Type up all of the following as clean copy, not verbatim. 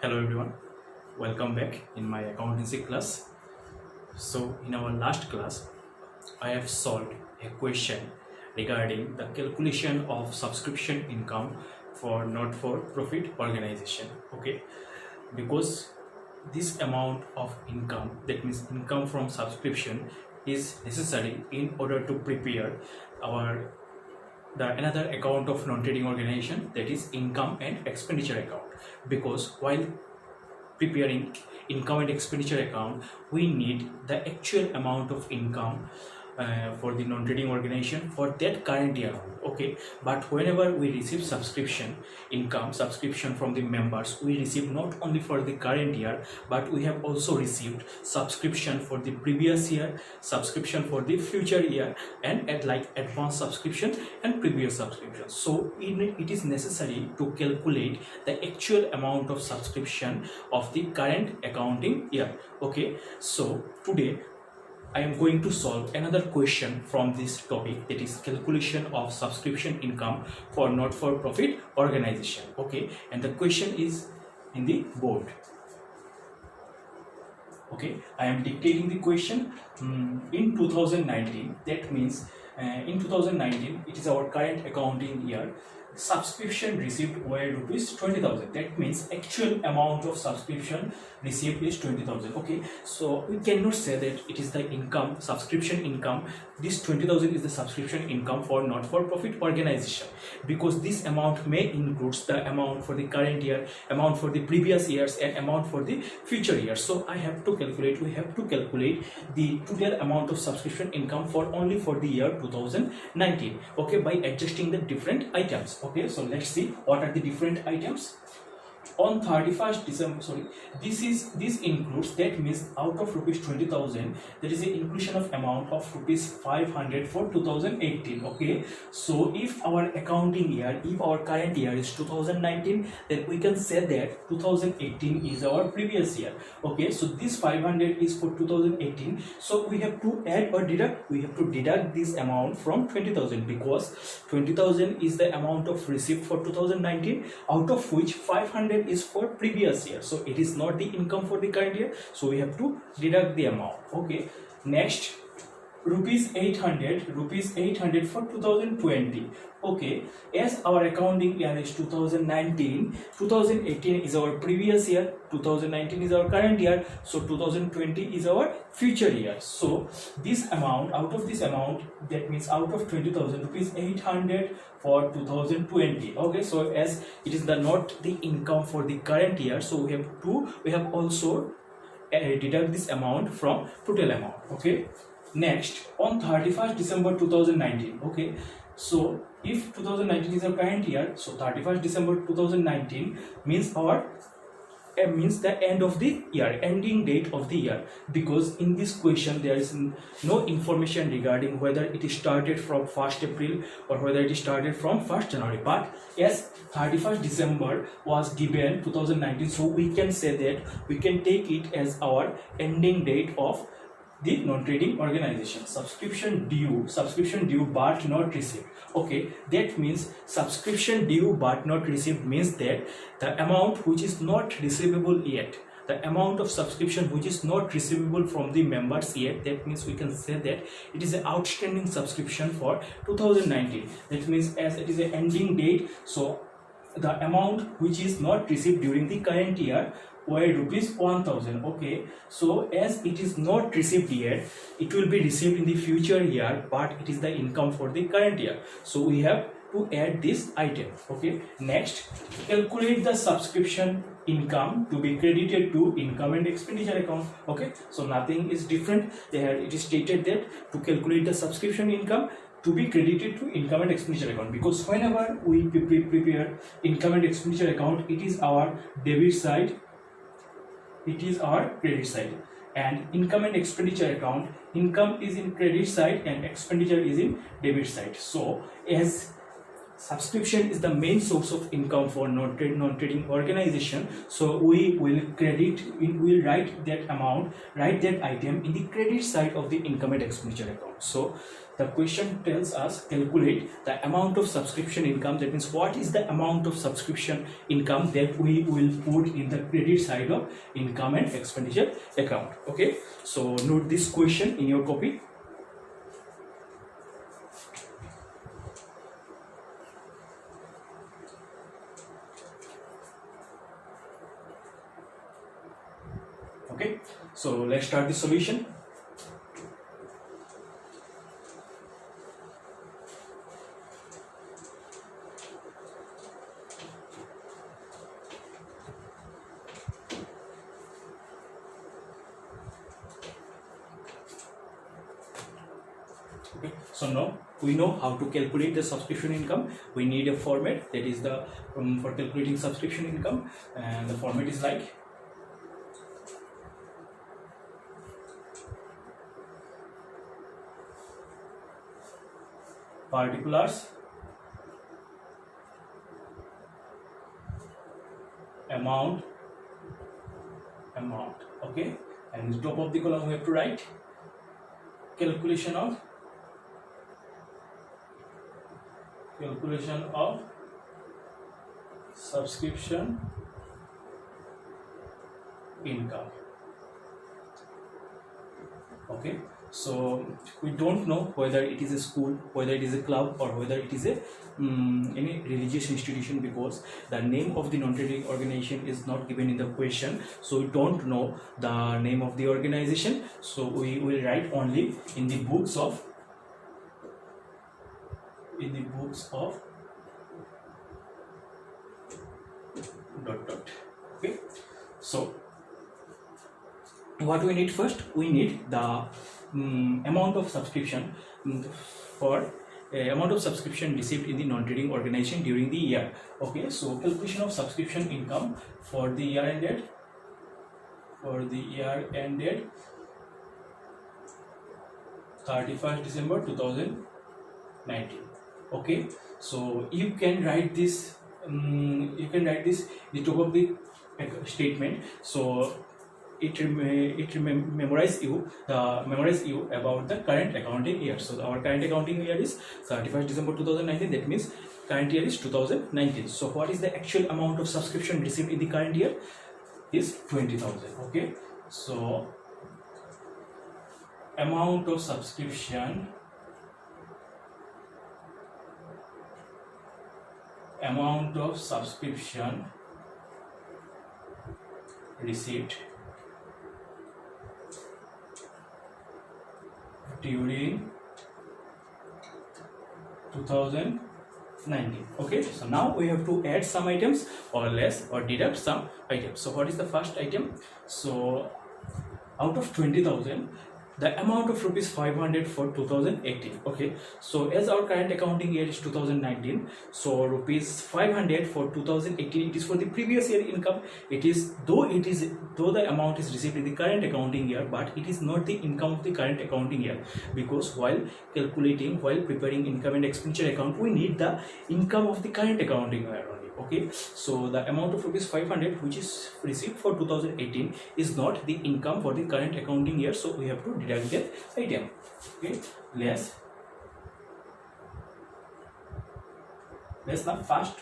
Hello everyone, welcome back in my accountancy class. So in our last class, I have solved a question regarding the calculation of subscription income for not-for-profit organization. Okay, because this amount of income, that means income from subscription, is necessary in order to prepare our another account of non-trading organization, that is income and expenditure account. Because while preparing income and expenditure account, we need the actual amount of income for the non-trading organization for that current year. Okay, but whenever we receive subscription from the members, we receive not only for the current year, but we have also received subscription for the previous year, subscription for the future year, and at like advanced subscription and previous subscription. So it is necessary to calculate the actual amount of subscription of the current accounting year. Okay, so today I am going to solve another question from this topic, that is calculation of subscription income for not-for-profit organization. Okay, and the question is in the board. Okay, I am dictating the question. In 2019, that means in 2019, it is our current accounting year, subscription received were rupees 20,000. That means actual amount of subscription received is 20,000. Okay, so we cannot say that it is the income, subscription income. This 20,000 is the subscription income for not-for-profit organization, because this amount may includes the amount for the current year, amount for the previous years, and amount for the future years. So we have to calculate the total amount of subscription income for only for the year 2019. Okay, by adjusting the different items. Okay, so let's see what are the different items. On 31st December, this includes, that means out of rupees 20,000, there is an inclusion of amount of rupees 500 for 2018. Okay, so if our accounting year, if our current year is 2019, then we can say that 2018 is our previous year. Okay, so this 500 is for 2018, so we have to add or deduct, this amount from 20,000, because 20,000 is the amount of receipt for 2019, out of which 500 is for previous year, so it is not the income for the current year, so we have to deduct the amount. Okay, next, rupees 800 for 2020. Okay, as our accounting year is 2019, 2018 is our previous year, 2019 is our current year, so 2020 is our future year. So this amount, out of this amount, that means out of 20,000 rupees, 800 for 2020. Okay, so as it is not the income for the current year, so we have also deduct this amount from total amount. Okay, next, on 31st December 2019. Okay, so if 2019 is our current year, so 31st December 2019 means the end of the year, ending date of the year, because in this question there is no information regarding whether it started from 1st April or whether it started from 1st January. But as 31st December was given 2019, so we can say that we can take it as our ending date of the non-trading organization. Subscription due but not received. Okay, that means subscription due but not received means that the amount which is not receivable yet, the amount of subscription which is not receivable from the members yet, that means we can say that it is an outstanding subscription for 2019. That means as it is an ending date, so the amount which is not received during the current year were rupees 1,000. Okay, so as it is not received yet, it will be received in the future year, but it is the income for the current year, so we have to add this item. Okay, next, calculate the subscription income to be credited to income and expenditure account. Okay, so nothing is different there. It is stated that to calculate the subscription income to be credited to income and expenditure account, because whenever we prepare income and expenditure account, it is our debit side, it is our credit side, and income and expenditure account, income is in credit side and expenditure is in debit side. So as subscription is the main source of income for non-trading organization, so we will write that item in the credit side of the income and expenditure account. So the question tells us calculate the amount of subscription income. That means what is the amount of subscription income that we will put in the credit side of income and expenditure account. Okay, so note this question in your copy. Okay, so let's start the solution. Okay, so now we know how to calculate the subscription income. We need a format, that is the for calculating subscription income, and the format is like particulars amount. Okay, and the top of the column we have to write calculation of subscription income. Okay, so we don't know whether it is a school, whether it is a club, or whether it is a any religious institution, because the name of the non-trading organization is not given in the question, so we don't know the name of the organization. So we will write only in the books of dot. Okay, so what we need first, we need the amount of subscription for amount of subscription received in the non-trading organization during the year. Okay, so calculation of subscription income for the year ended 31st December 2019. Okay, so you can write this the top of the statement, so memorize you about the current accounting year. So our current accounting year is 31st December 2019, that means current year is 2019. So what is the actual amount of subscription received in the current year is 20,000. Okay, so amount of subscription received during 2019. Okay, so now we have to add some items or less or deduct some items. So what is the first item? So out of 20,000, the amount of rupees 500 for 2018. Okay, so as our current accounting year is 2019, so rupees 500 for 2018, it is for the previous year income. It is though the amount is received in the current accounting year, but it is not the income of the current accounting year, because while preparing income and expenditure account, we need the income of the current accounting year only. Okay, so the amount of rupees 500 which is received for 2018 is not the income for the current accounting year, so we have to deduct that item. Okay, let's now first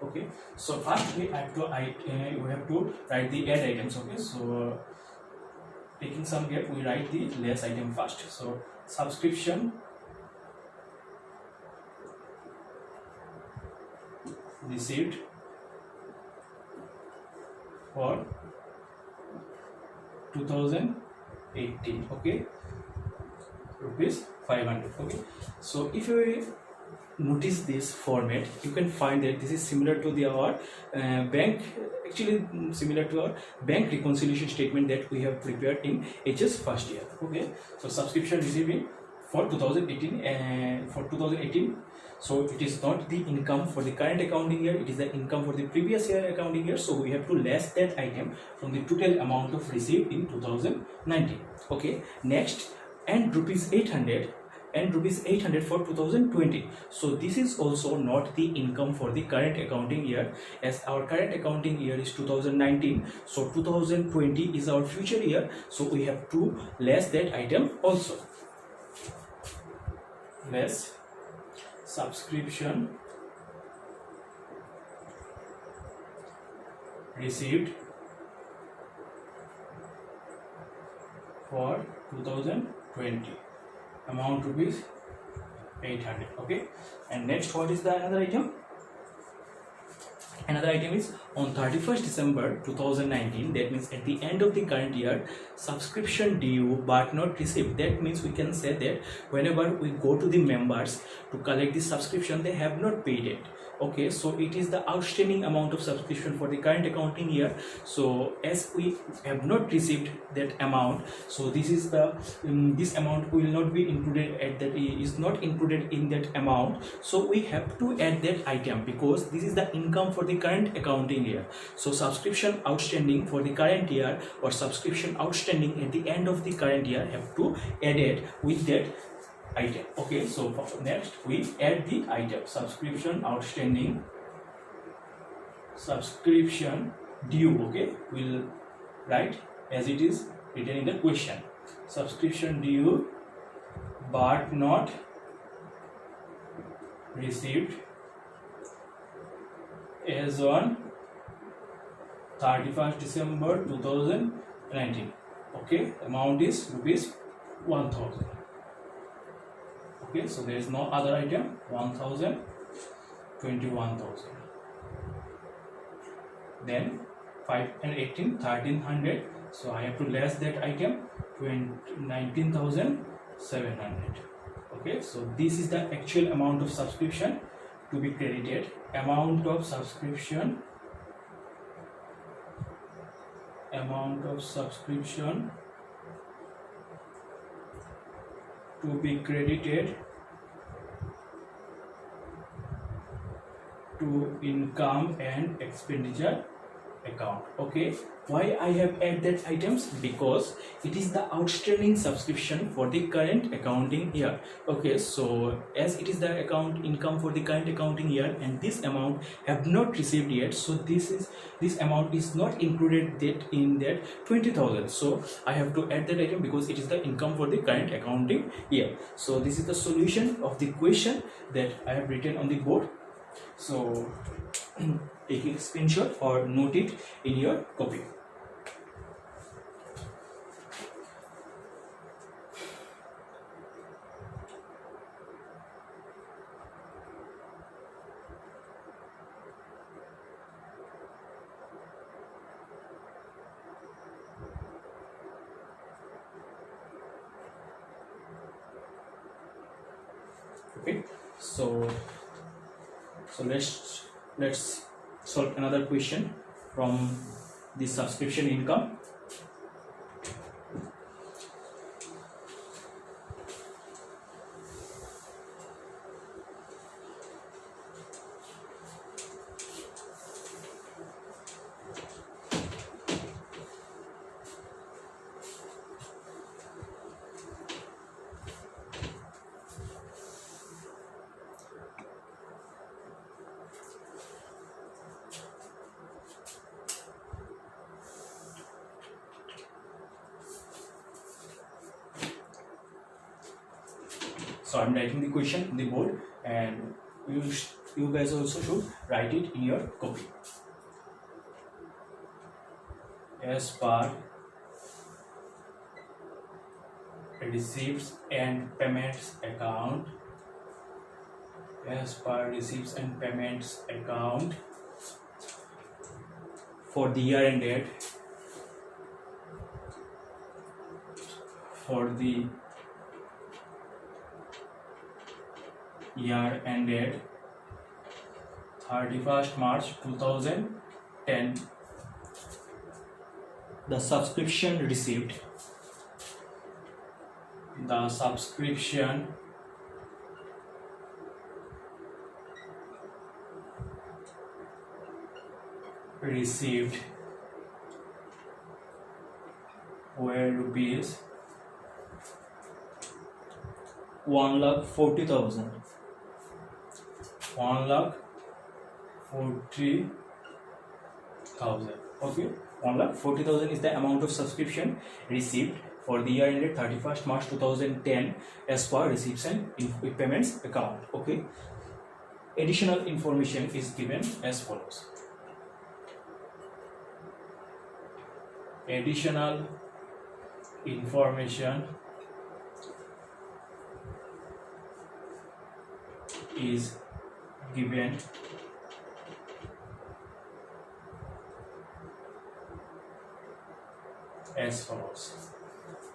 okay, so first we have to write the add items. Okay, so taking some gap, we write the less item first. So subscription received for 2018. Okay, rupees 500. Okay, so if you notice this format, you can find that this is similar to our bank reconciliation statement that we have prepared in HS first year. Okay, so subscription receiving for 2018, so it is not the income for the current accounting year, it is the income for the previous year accounting year, so we have to less that item from the total amount of received in 2019. Okay, next, and rupees 800 for 2020, so this is also not the income for the current accounting year, as our current accounting year is 2019, so 2020 is our future year, so we have to less that item also. Less subscription received for 2020, amount rupees 800. Okay, and next, what is the another item? Another item is on 31st December 2019, that means at the end of the current year, subscription due but not received. That means we can say that whenever we go to the members to collect the subscription, they have not paid it. Okay, so it is the outstanding amount of subscription for the current accounting year. So as we have not received that amount, so this is the this amount will not be included at that, is not included in that amount, so we have to add that item because this is the income for the current accounting year. So subscription outstanding for the current year or subscription outstanding at the end of the current year have to add it with that item. Okay, so next we add the item subscription outstanding, subscription due. Okay, we'll write as it is written in the question, subscription due but not received as on 31st December 2019. Okay, amount is rupees 1000. Okay, so there is no other item. 1000, 21,000. Then 5 and 18, 1300. So I have to less that item, 19,700. Okay, so this is the actual amount of subscription to be credited. Amount of subscription to be credited to income and expenditure account. Okay, why I have added that items? Because it is the outstanding subscription for the current accounting year. Okay, so as it is the account income for the current accounting year and this amount have not received yet, so this amount is not included that in that 20,000, so I have to add that item because it is the income for the current accounting year. So this is the solution of the question that I have written on the board. So take a screenshot or note it in your copy. Okay, so let's solve another question from the subscription income. So I'm writing the question on the board, and you guys also should write it in your copy. As per receipts and payments account, as per receipts and payments account for the year ended, for the year ended 31st March 2010, the subscription received the subscription received were rupees 1,40,000. 1,40,000. Okay, 1,40,000 is the amount of subscription received for the year ended 31st March 2010 as per receipts and payments account. Okay, additional information is given as follows. Additional information is given as follows.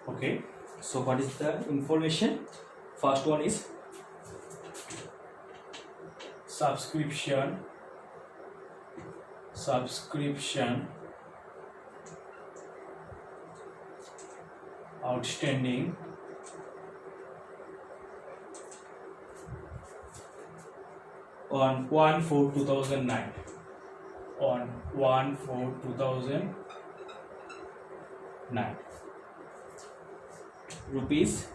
Okay, so what is the information? First one is subscription outstanding on 1/4/2009. On 1/4/2009, rupees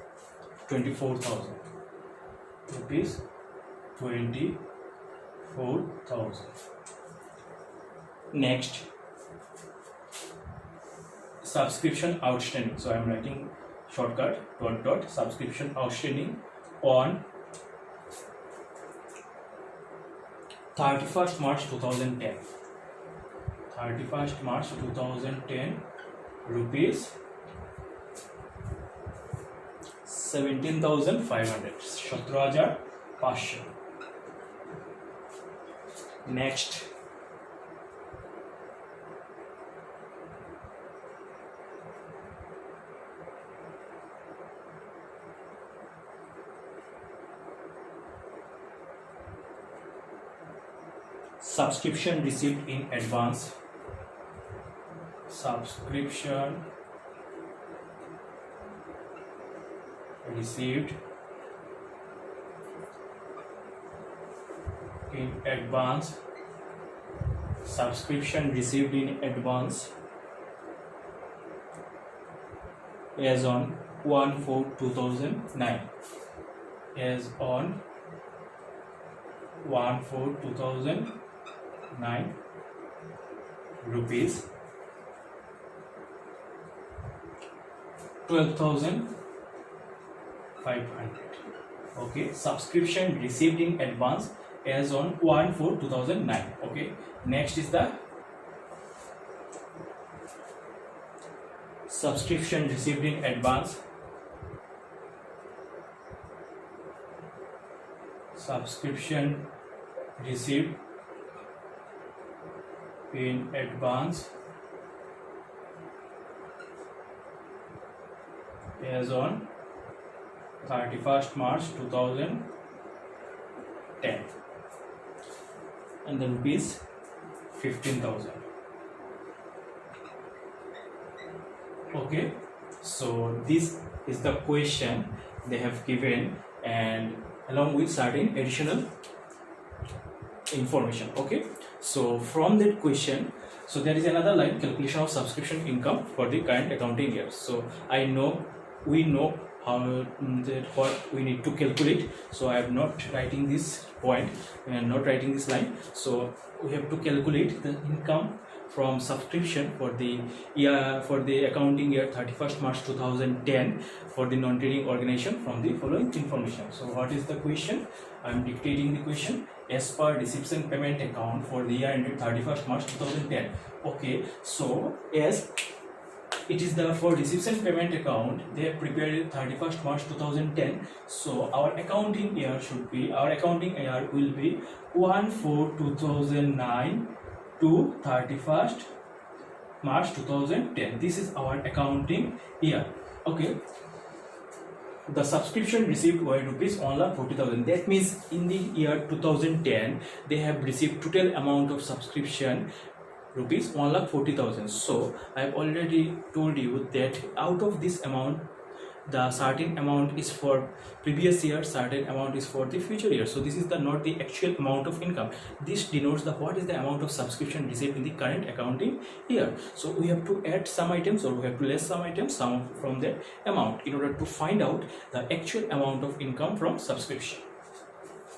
24,000. Rupees 24,000. Next, subscription outstanding. So I am writing shortcut dot subscription outstanding on 31st March 2010. 31st March 2010, rupees 17,500. 17,500. Next, subscription received in advance. Subscription received in advance. Subscription received in advance as on 1/4/2009. As on 1/4/2009, rupees 12,500. Okay, subscription received in advance as on 1/4/2009. Okay, next is the subscription received in advance. Subscription received in advance as on 31st March 2010, and the rupees 15,000. Okay, so this is the question they have given, and along with certain additional information. Okay, so from that question, so there is another line, calculation of subscription income for the current accounting year. So we know how what we need to calculate, so I am not writing this point and not writing this line. So we have to calculate the income from subscription for the year, for the accounting year 31st March 2010 for the non-trading organization from the following information. So what is the question? I am dictating the question. As per receipts and payment account for the year ended 31st March 2010. Okay, so as it is the for receipts and payment account, they have prepared it 31st March 2010. So our accounting year will be 1/4/2009 to 31st March 2010. This is our accounting year. Okay, the subscription received were rupees 1,40,000. That means in the year 2010 they have received total amount of subscription rupees 1,40,000. So I have already told you that out of this amount the certain amount is for previous year, certain amount is for the future year. So this is the not the actual amount of income. This denotes the what is the amount of subscription received in the current accounting year. So we have to add some items, or we have to less some items, some from that amount, in order to find out the actual amount of income from subscription.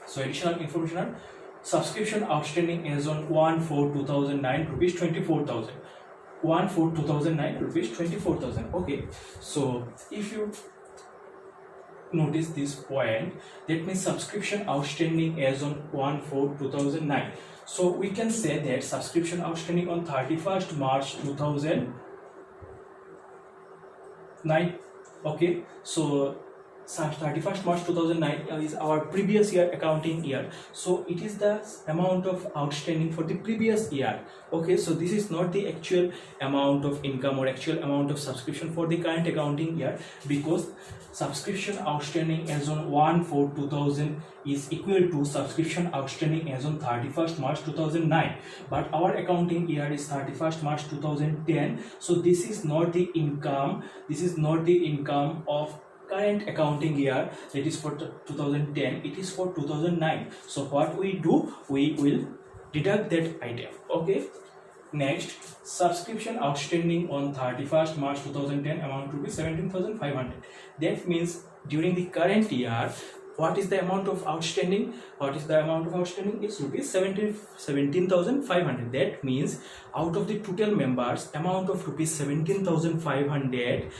So additional information are: subscription outstanding as on 1/4/2009 rupees 24,000. 1/4/2009 rupees 24,000. Okay, so if you notice this point, that means subscription outstanding as on 1/4/2009. So we can say that subscription outstanding on 31st March 2009. Okay, so 31st March 2009 is our previous year accounting year, so it is the amount of outstanding for the previous year. Okay, so this is not the actual amount of income or actual amount of subscription for the current accounting year, because subscription outstanding as on 1/4/2000 is equal to subscription outstanding as on 31st March 2009, but our accounting year is 31st March 2010. So this is not the income, this is not the income of current accounting year, that is for 2010, it is for 2009. So what we do, we will deduct that item. Okay, next, subscription outstanding on 31st March 2010 amount to be 17,500. That means during the current year, what is the amount of outstanding? What is the amount of outstanding? It's rupees 17,500. That means out of the total members, amount of rupees 17,500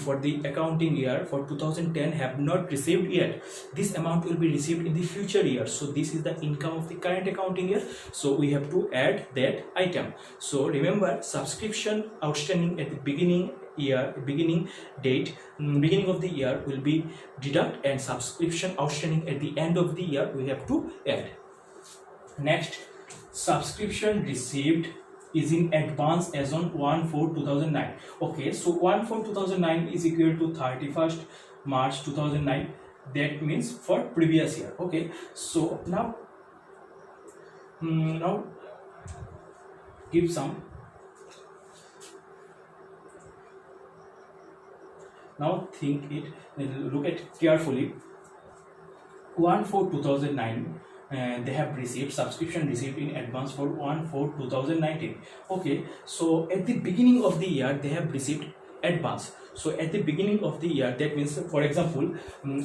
for the accounting year for 2010 have not received yet. This amount will be received in the future year. So this is the income of the current accounting year. So we have to add that item. So remember, subscription outstanding at the beginning date, beginning of the year will be deduct, and subscription outstanding at the end of the year we have to add. Next, subscription received is in advance as on 1/4/2009. Okay, so 1/4/2009 is equal to 31st March 2009. That means for previous year. Okay, so now give some. Now think it, look at carefully. 1/4/2009, they have received subscription received in advance for 1/4/2019. Okay, so at the beginning of the year they have received advance. So at the beginning of the year, that means, for example,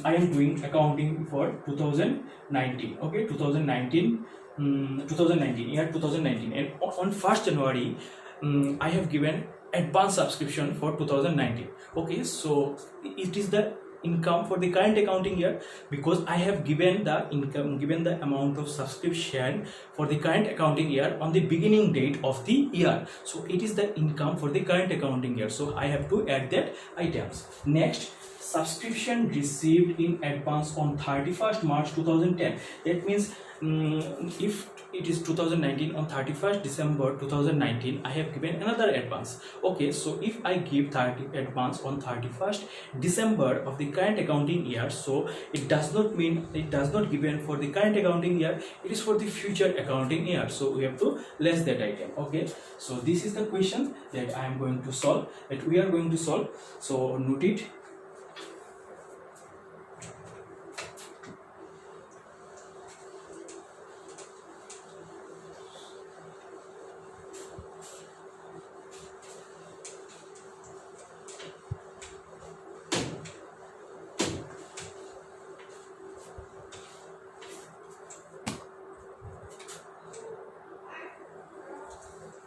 I am doing accounting for 2019. Okay, 2019, year 2019, and on 1st January I have given advance subscription for 2019. Okay, so it is the income for the current accounting year, because I have given the income, given the amount of subscription for the current accounting year on the beginning date of the year. So it is the income for the current accounting year. So I have to add that items. Next, subscription received in advance on 31st March 2010. That means if it is 2019, on 31st December 2019 I have given another advance. Okay, so if I give 30 advance on 31st December of the current accounting year, so it does not mean, it does not given for the current accounting year, it is for the future accounting year. So we have to less that item. Okay, so this is the question that I am going to solve, that we are going to solve. So note it.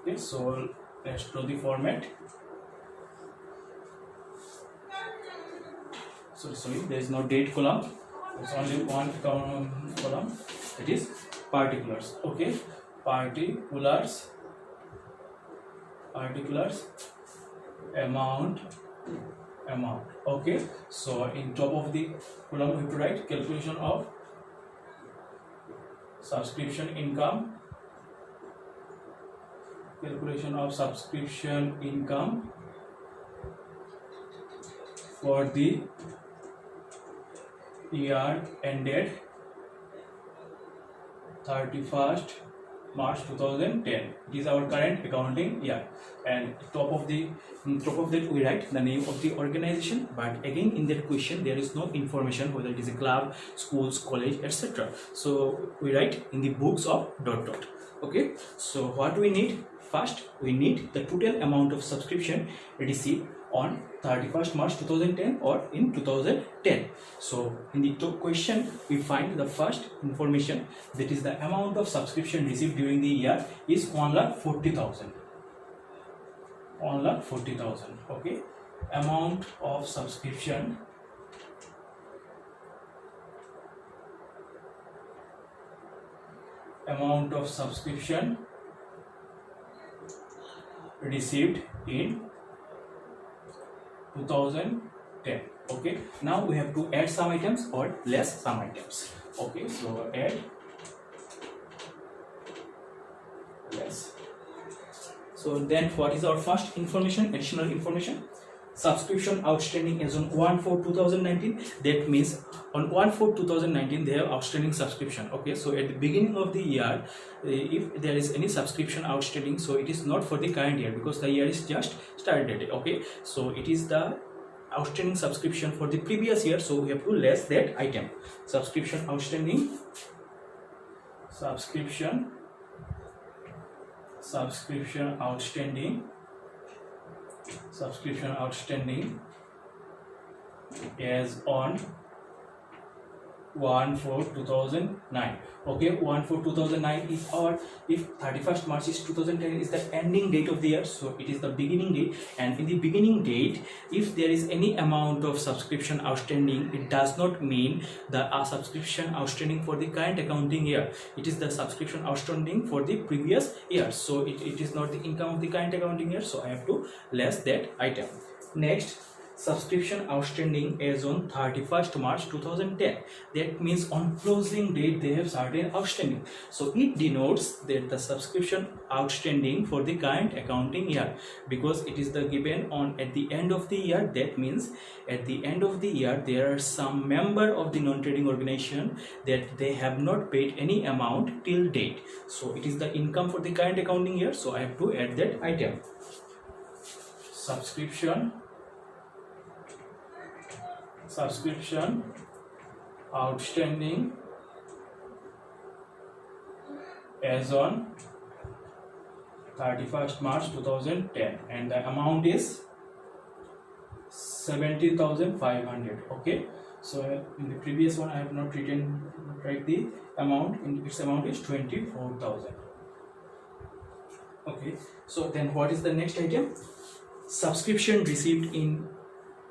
Okay, so let's draw the format. Sorry, there is no date column. It's only one column. It is particulars. Okay, particulars, amount. Okay, so in top of the column we have to write calculation of subscription income. Calculation of subscription income for the year ended 31st March 2010. It is our current accounting year, and top of that we write the name of the organization. But again, in that question there is no information whether it is a club, schools, college, etc. So we write in the books of ... Okay, so what we need? First, we need the total amount of subscription received on 31st March 2010 or in 2010. So in the question, we find the first information, that is the amount of subscription received during the year is 1,40,000. 1,40,000. Okay, amount of subscription received in 2010. Okay, now we have to add some items or less some items. Okay, so add less. So then what is our first information, additional information? Subscription outstanding as on 1/4/2019. That means on 1/4/2019 they have outstanding subscription. Okay, so at the beginning of the year, if there is any subscription outstanding, so it is not for the current year because the year is just started. Okay, so it is the outstanding subscription for the previous year, so we have to less that item. Subscription outstanding as on 1/4/2009. Okay, 1/4/2009 is our, if 31st March is 2010 is the ending date of the year, so it is the beginning date. And in the beginning date, if there is any amount of subscription outstanding, it does not mean the subscription outstanding for the current accounting year. It is the subscription outstanding for the previous year, so it is not the income of the current accounting year, so I have to less that item. Next, subscription outstanding as on 31st March 2010. That means on closing date they have certain outstanding, so it denotes that the subscription outstanding for the current accounting year, because it is the given on at the end of the year. That means at the end of the year there are some member of the non-trading organization that they have not paid any amount till date, so it is the income for the current accounting year, so I have to add that item. Subscription outstanding as on 31st March 2010, and the amount is 70,500. Okay, so in the previous one I have not write the amount, in its amount is 24,000. Okay, so then what is the next item? Subscription received in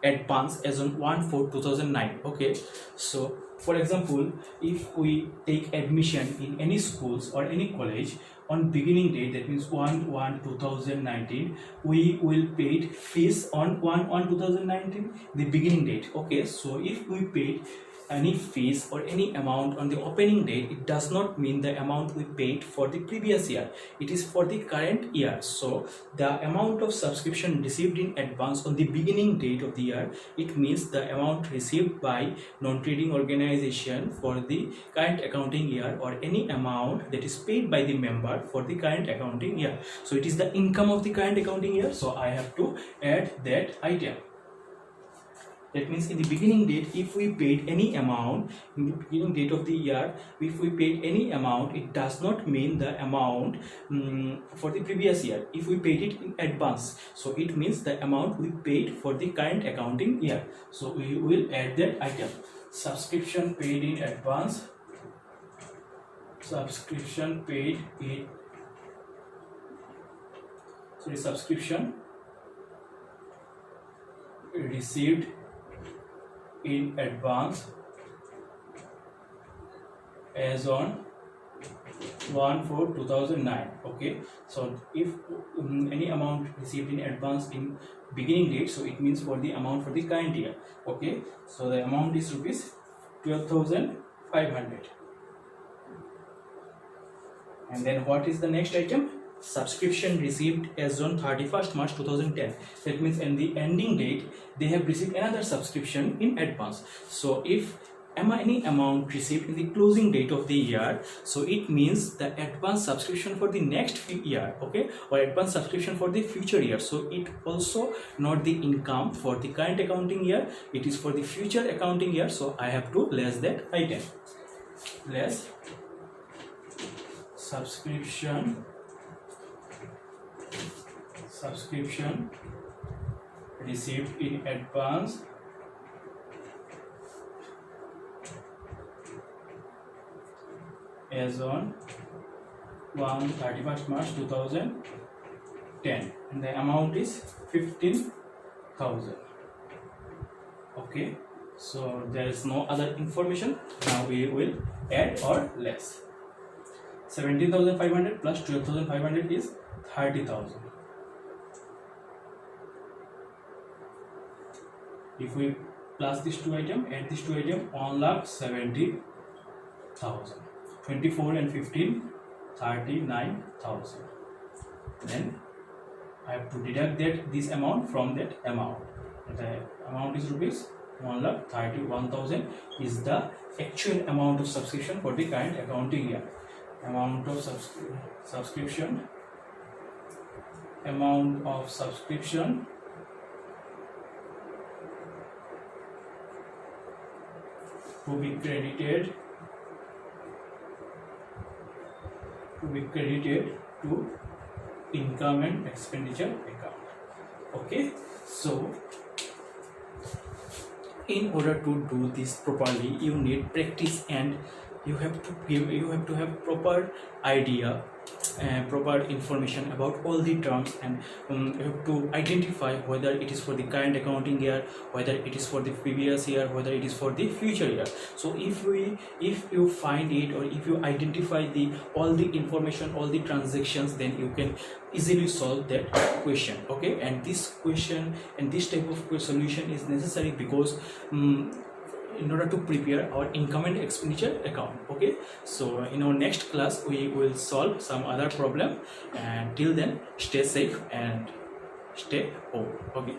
advance as on 1/4/2009. Okay, so for example, if we take admission in any schools or any college on beginning date, that means 1/1/2019, we will pay fees on 1/1/2019, the beginning date. Okay, so if we paid any fees or any amount on the opening date, it does not mean the amount we paid for the previous year, it is for the current year. So the amount of subscription received in advance on the beginning date of the year, it means the amount received by non-trading organization for the current accounting year, or any amount that is paid by the member for the current accounting year. So it is the income of the current accounting year, so I have to add that item. That means in the beginning date, if we paid any amount, in the beginning date of the year, if we paid any amount, it does not mean the amount for the previous year. If we paid it in advance, so it means the amount we paid for the current accounting year. So we will add that item. Subscription paid in advance. Subscription received in advance as on 1/4/2009. Okay, so if any amount received in advance in beginning date, so it means for the amount for the current year. Okay, so the amount is rupees 12,500. And then what is the next item? Subscription received as on 31st March 2010. That means in the ending date they have received another subscription in advance. So if any amount received in the closing date of the year, so it means the advance subscription for the next year, okay, or advance subscription for the future year. So it also not the income for the current accounting year, it is for the future accounting year. So I have to less that item, less subscription received in advance as on 31st March 2010, and the amount is 15,000. Okay, so there is no other information. Now we will add or less. 17,500 plus 12,500 is 30,000. If we plus these two items, add these two items, 1,70,000. 24 and 15, 39,000. Then I have to deduct this amount from that amount. The amount is rupees 1,31,000 is the actual amount of subscription for the current accounting year. Amount of subscription to be credited to income and expenditure account. Okay, so in order to do this properly, you need practice, and you have to have proper idea and proper information about all the terms, and you have to identify whether it is for the current accounting year, whether it is for the previous year, whether it is for the future year. So if you find it, or if you identify all the information, all the transactions, then you can easily solve that question. Okay, and this question and this type of solution is necessary because in order to prepare our income and expenditure account. Okay, so in our next class we will solve some other problem, and till then stay safe and stay home. Okay.